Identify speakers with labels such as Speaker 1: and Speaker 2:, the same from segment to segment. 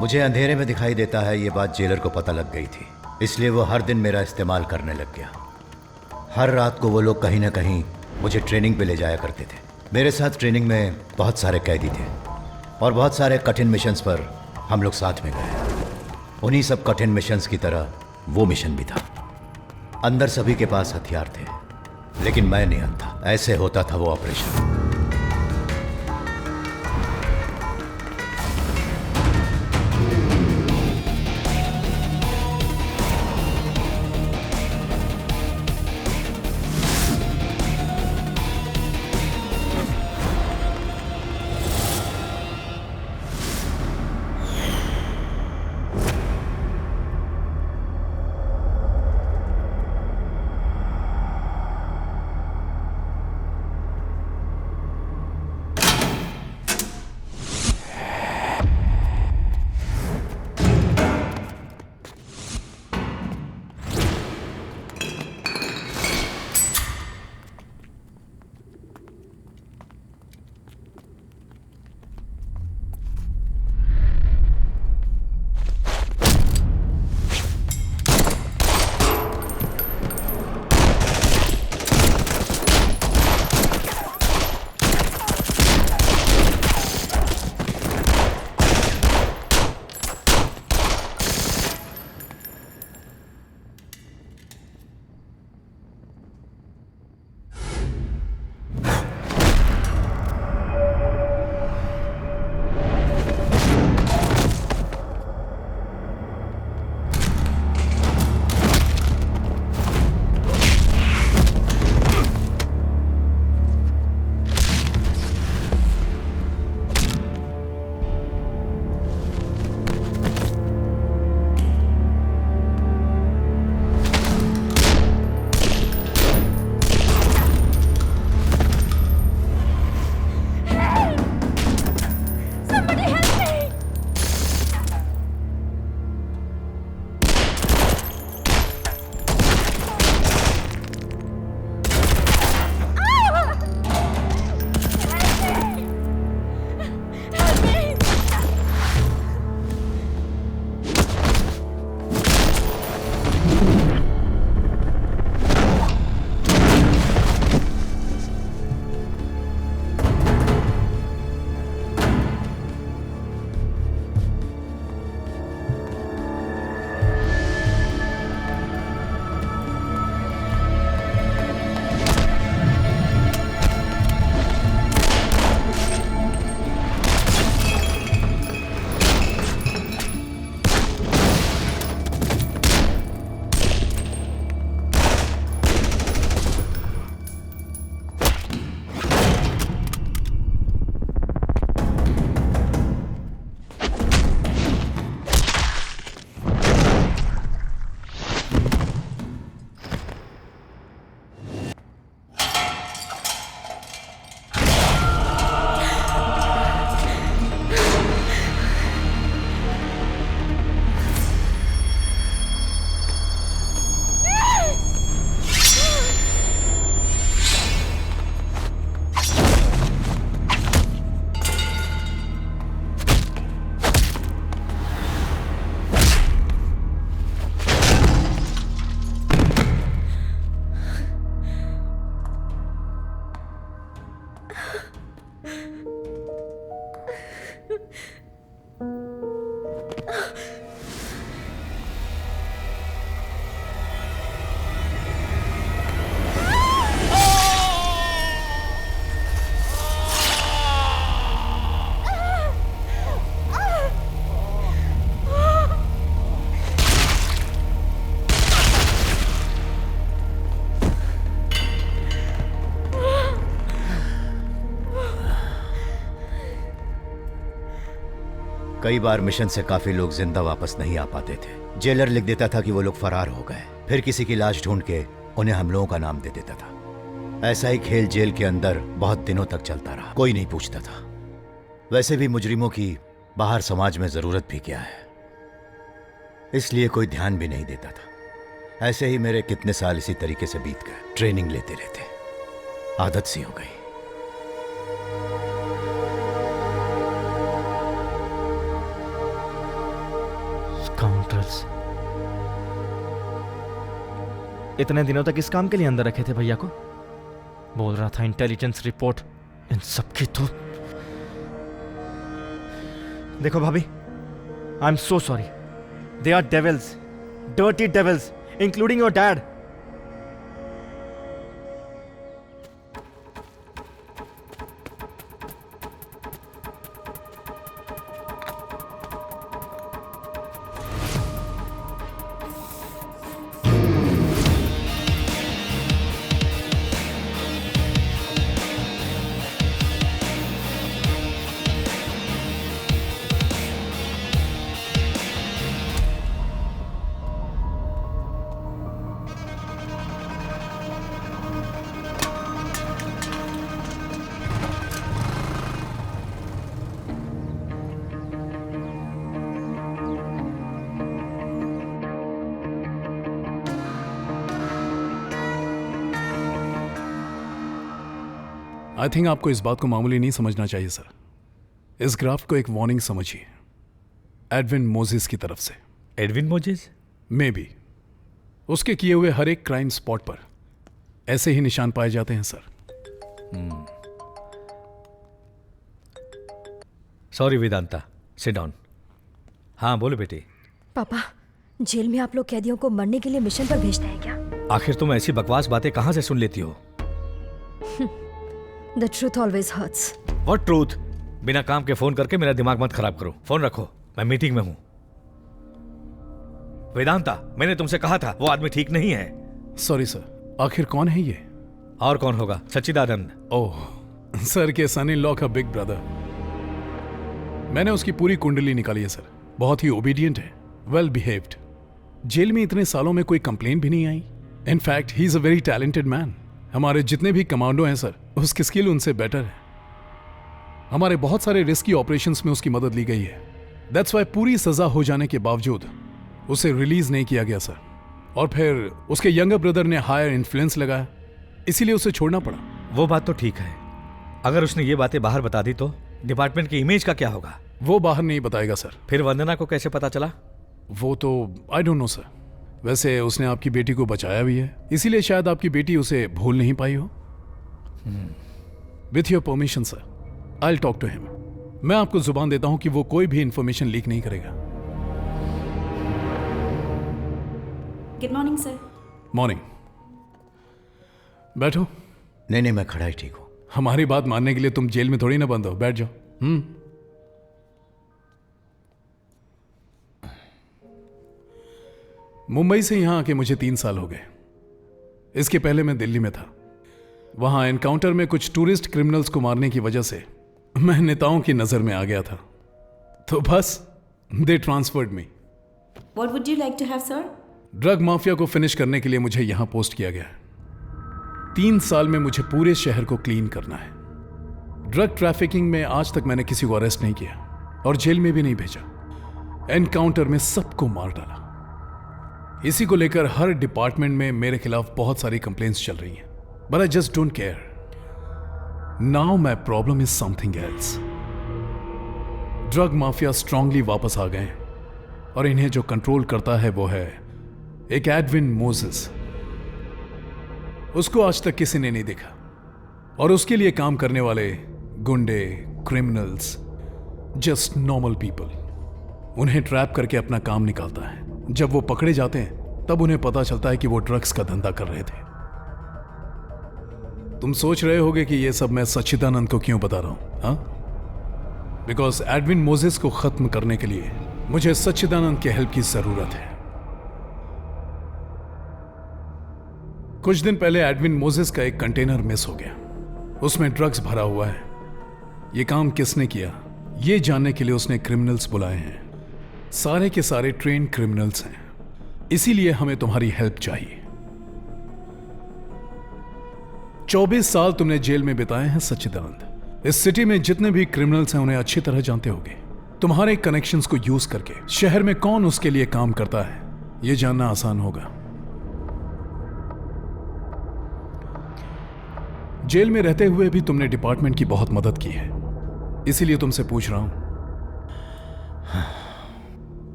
Speaker 1: मुझे अंधेरे में दिखाई देता है, ये बात जेलर को पता लग गई थी, इसलिए वो हर दिन मेरा इस्तेमाल करने लग गया। हर रात को वो लोग कहीं ना कहीं मुझे ट्रेनिंग पे ले जाया करते थे। मेरे साथ ट्रेनिंग में बहुत सारे कैदी थे और बहुत सारे कठिन मिशंस पर हम लोग साथ में गए। उन्हीं सब कठिन मिशंस की तरह वो मिशन भी था। अंदर सभी के पास हथियार थे, लेकिन मैं नहीं था। ऐसे होता था वो ऑपरेशन। कई बार मिशन से काफी लोग जिंदा वापस नहीं आ पाते थे। जेलर लिख देता था कि वो लोग फरार हो गए, फिर किसी की लाश ढूंढ के उन्हें हम लोगों का नाम दे देता था। ऐसा ही खेल जेल के अंदर बहुत दिनों तक चलता रहा, कोई नहीं पूछता था। वैसे भी मुजरिमों की बाहर समाज में जरूरत भी क्या है, इसलिए कोई ध्यान भी नहीं देता था। ऐसे ही मेरे कितने साल इसी तरीके से बीत गए, ट्रेनिंग लेते रहते आदत सी हो गई। डेविल्स।
Speaker 2: इतने दिनों तक इस काम के लिए अंदर रखे थे भैया को। बोल रहा था इंटेलिजेंस रिपोर्ट, इन सब की तो। देखो भाभी, I am so sorry. They are devils, dirty devils, including your dad.
Speaker 3: I think आपको इस बात को मामूली नहीं समझना चाहिए सर। इस ग्राफ को एक वार्निंग समझिए, एडविन मोजेस की तरफ से।
Speaker 4: Edwin Moses?
Speaker 3: मे बी उसके किए हुए हर एक क्राइम स्पॉट पर ऐसे ही निशान पाए जाते हैं sir.
Speaker 4: Sorry Vedanta, sit down. हाँ बोलो बेटी।
Speaker 5: पापा, जेल में आप लोग कैदियों को मरने के लिए मिशन पर भेजते हैं क्या?
Speaker 4: आखिर तुम ऐसी बकवास बातें कहां से सुन लेती हो?
Speaker 5: The truth always hurts.
Speaker 4: What truth? बिना काम के फोन करके मेरा दिमाग मत खराब करो। फोन रखो, मैं मीटिंग में हूं। वेदांता, मैंने तुमसे कहा था वो आदमी ठीक नहीं है।
Speaker 3: सॉरी सर, आखिर कौन है ये?
Speaker 4: और कौन होगा? सच्चिदानंद।
Speaker 3: ओह, सर के सन इन लॉ का बिग ब्रदर। मैंने उसकी पूरी कुंडली निकाली है सर। बहुत ही ओबीडियंट है, वेल बिहेव्ड। जेल में इतने सालों में कोई कंप्लेन भी नहीं आई। In fact he is a very talented man. हमारे जितने भी कमांडो हैं सर, उसकी स्किल उनसे बेटर है। हमारे बहुत सारे रिस्की ऑपरेशंस में उसकी मदद ली गई है। दैट्स वाई पूरी सजा हो जाने के बावजूद उसे रिलीज नहीं किया गया सर। और फिर उसके यंगर ब्रदर ने हायर इन्फ्लुएंस लगाया, इसीलिए उसे छोड़ना पड़ा।
Speaker 4: वो बात तो ठीक है, अगर उसने ये बातें बाहर बता दी तो डिपार्टमेंट की इमेज का क्या होगा?
Speaker 3: वो बाहर नहीं बताएगा सर।
Speaker 4: फिर वंदना को कैसे पता चला?
Speaker 3: वो तो आई डोंट नो सर। वैसे उसने आपकी बेटी को बचाया भी है, इसीलिए शायद आपकी बेटी उसे भूल नहीं पाई हो। With your permission sir, I will talk to him. मैं आपको जुबान देता हूं कि वो कोई भी इंफॉर्मेशन लीक नहीं करेगा।
Speaker 6: Good morning sir.
Speaker 3: मॉर्निंग। बैठो।
Speaker 1: नहीं नहीं, मैं खड़ा ही ठीक हूं।
Speaker 3: हमारी बात मानने के लिए तुम जेल में थोड़ी ना बंद हो, बैठ जाओ। मुंबई से यहां आके मुझे 3 साल हो गए। इसके पहले मैं दिल्ली में था। वहां एनकाउंटर में कुछ टूरिस्ट क्रिमिनल्स को मारने की वजह से मैं नेताओं की नजर में आ गया था, तो बस they transferred me.
Speaker 6: What would you like to have, sir?
Speaker 3: Drug mafia को फिनिश करने के लिए मुझे यहां पोस्ट किया गया। 3 साल में मुझे पूरे शहर को क्लीन करना है। ड्रग ट्रैफिकिंग में आज तक मैंने किसी को अरेस्ट नहीं किया और जेल में भी नहीं भेजा। एनकाउंटर में सबको मार डाला। इसी को लेकर हर डिपार्टमेंट में मेरे खिलाफ बहुत सारी कंप्लेंट्स चल रही हैं, but I just don't care. Now my problem is something else. Drug mafia strongly वापस आ गए और इन्हें जो कंट्रोल करता है वो है एक एडविन मोजेस। उसको आज तक किसी ने नहीं देखा और उसके लिए काम करने वाले गुंडे, क्रिमिनल्स, जस्ट नॉर्मल पीपल उन्हें ट्रैप करके अपना काम निकालता है। जब वो पकड़े जाते हैं तब उन्हें पता चलता है कि वो ड्रग्स का धंधा कर रहे थे। तुम सोच रहे होगे कि ये सब मैं सच्चिदानंद को क्यों बता रहा हूं, हाँ? बिकॉज एडविन मोजेस को खत्म करने के लिए मुझे सच्चिदानंद के हेल्प की जरूरत है। कुछ दिन पहले एडविन मोजेस का एक कंटेनर मिस हो गया। उसमें ड्रग्स भरा हुआ है। यह काम किसने किया ये जानने के लिए उसने क्रिमिनल्स बुलाए हैं। सारे के सारे ट्रेन क्रिमिनल्स हैं, इसीलिए हमें तुम्हारी हेल्प चाहिए। 24 साल तुमने जेल में बिताए हैं सच्चिदानंद। इस सिटी में जितने भी क्रिमिनल्स हैं उन्हें अच्छी तरह जानते होगे। तुम्हारे कनेक्शंस को यूज करके शहर में कौन उसके लिए काम करता है यह जानना आसान होगा। जेल में रहते हुए भी तुमने डिपार्टमेंट की बहुत मदद की है, इसीलिए तुमसे पूछ रहा हूं।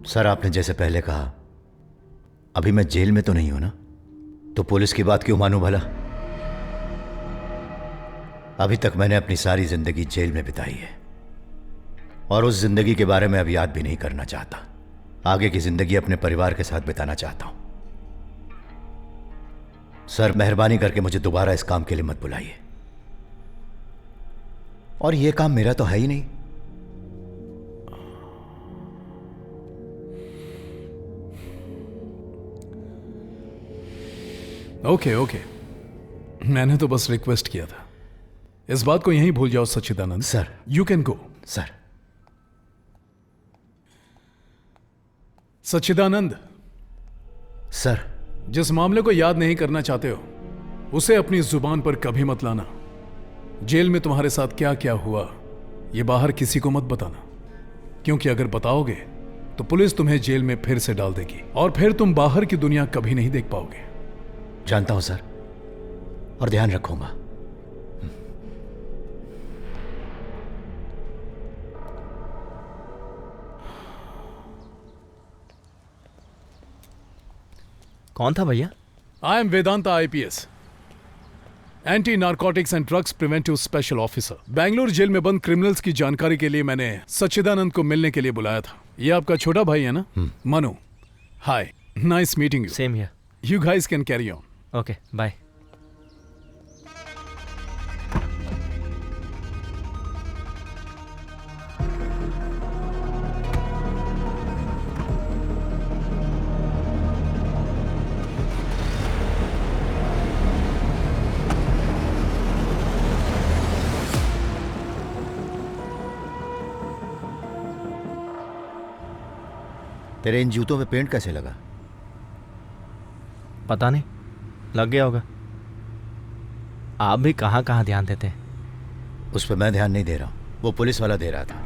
Speaker 1: सर, आपने जैसे पहले कहा, अभी मैं जेल में तो नहीं हूं ना, तो पुलिस की बात क्यों मानूं भला? अभी तक मैंने अपनी सारी जिंदगी जेल में बिताई है और उस जिंदगी के बारे में अब याद भी नहीं करना चाहता। आगे की जिंदगी अपने परिवार के साथ बिताना चाहता हूं। सर, मेहरबानी करके मुझे दोबारा इस काम के लिए मत बुलाइए। और यह काम मेरा तो है ही नहीं।
Speaker 3: ओके ओके, मैंने तो बस रिक्वेस्ट किया था। इस बात को यहीं भूल जाओ Sachchidanand.
Speaker 1: Sir.
Speaker 3: You can go.
Speaker 1: Sir.
Speaker 3: Sachchidanand,
Speaker 1: sir.
Speaker 3: जिस मामले को याद नहीं करना चाहते हो उसे अपनी जुबान पर कभी मत लाना। जेल में तुम्हारे साथ क्या क्या हुआ ये बाहर किसी को मत बताना, क्योंकि अगर बताओगे तो पुलिस तुम्हें जेल में फिर से डाल देगी और फिर तुम बाहर की दुनिया कभी नहीं देख पाओगे।
Speaker 1: जानता हूं सर, और ध्यान रखूंगा।
Speaker 2: कौन था भैया?
Speaker 3: I am Vedanta IPS, anti narcotics and drugs preventive special officer. Bangalore jail में बंद क्रिमिनल्स की जानकारी के लिए मैंने सच्चिदानंद को मिलने के लिए बुलाया था। ये आपका छोटा भाई है ना? Manu. Hi, nice meeting you.
Speaker 2: Same here.
Speaker 3: You guys can carry on.
Speaker 2: Okay, bye.
Speaker 1: तेरे इन जूतों में पेंट कैसे लगा?
Speaker 2: पता नहीं, लग गया होगा। आप भी कहाँ कहाँ ध्यान देते?
Speaker 1: उस पर मैं ध्यान नहीं दे रहा हूं, वो पुलिस वाला दे रहा था।